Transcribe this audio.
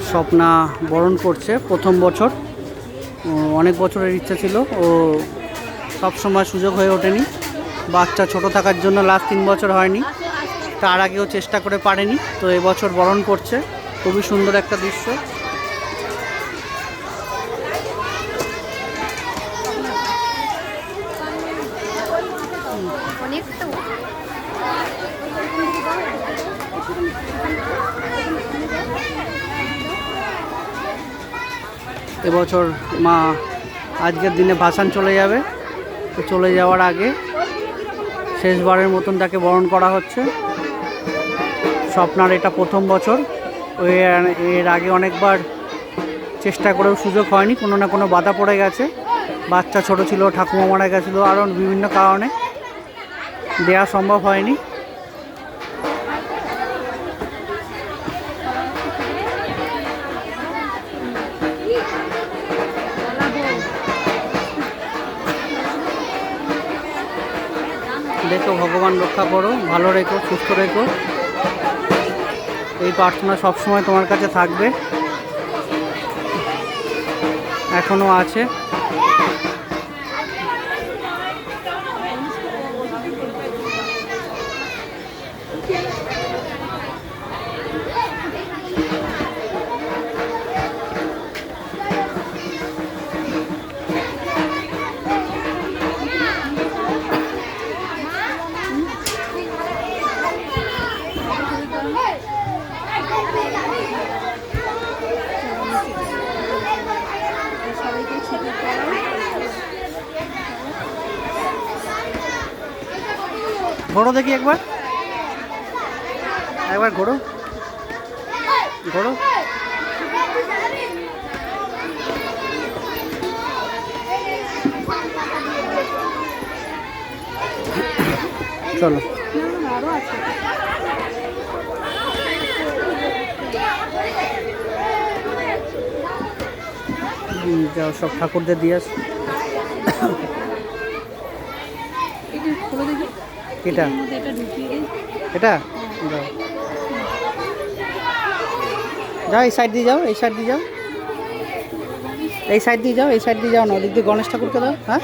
স্বপ্না বরণ করছে প্রথম বছর। অনেক বছরের ইচ্ছা ছিল, ও সব সময় সুযোগ হয়ে ওঠেনি। বাচ্চা ছোট থাকার জন্য লাস্ট 3 বছর হয়নি, তার আগেও চেষ্টা করে পারেনি। তো এবছর বরণ করছে, খুবই সুন্দর একটা দৃশ্য। এবছর মা আজকের দিনে ভাসান চলে যাবে, তো চলে যাওয়ার আগে শেষবারের মতন তাকে বরণ করা হচ্ছে। স্বপ্নার এটা প্রথম বছর। এর আগে অনেকবার চেষ্টা করেও সুযোগ হয়নি, কোনো না কোনো বাধা পড়ে গেছে। বাচ্চা ছোট ছিল, ঠাকুমা মারা গেছিলো, আরও বিভিন্ন কারণে দেওয়া সম্ভব হয়নি। দেখো, ভগবান রক্ষা করো, ভালো রেখো, সুস্থ রেখো, এই প্রার্থনা সবসময় তোমার কাছে থাকবে, এখনো আছে। ঘোড়ো দেখি একবার, একবার ঘোড়ো, ঘোড়ো। চলো, যাও সব ঠাকুরদের দিয়ে আস। এটা এটা যাও, যাও এই সাইড দিয়ে যাও, এই সাইড দিয়ে যাও, এই সাইড দিয়ে যাও, এই সাইড দিয়ে যাও না, ওদিক দিয়ে গণেশ ঠাকুরকে দাও। হ্যাঁ,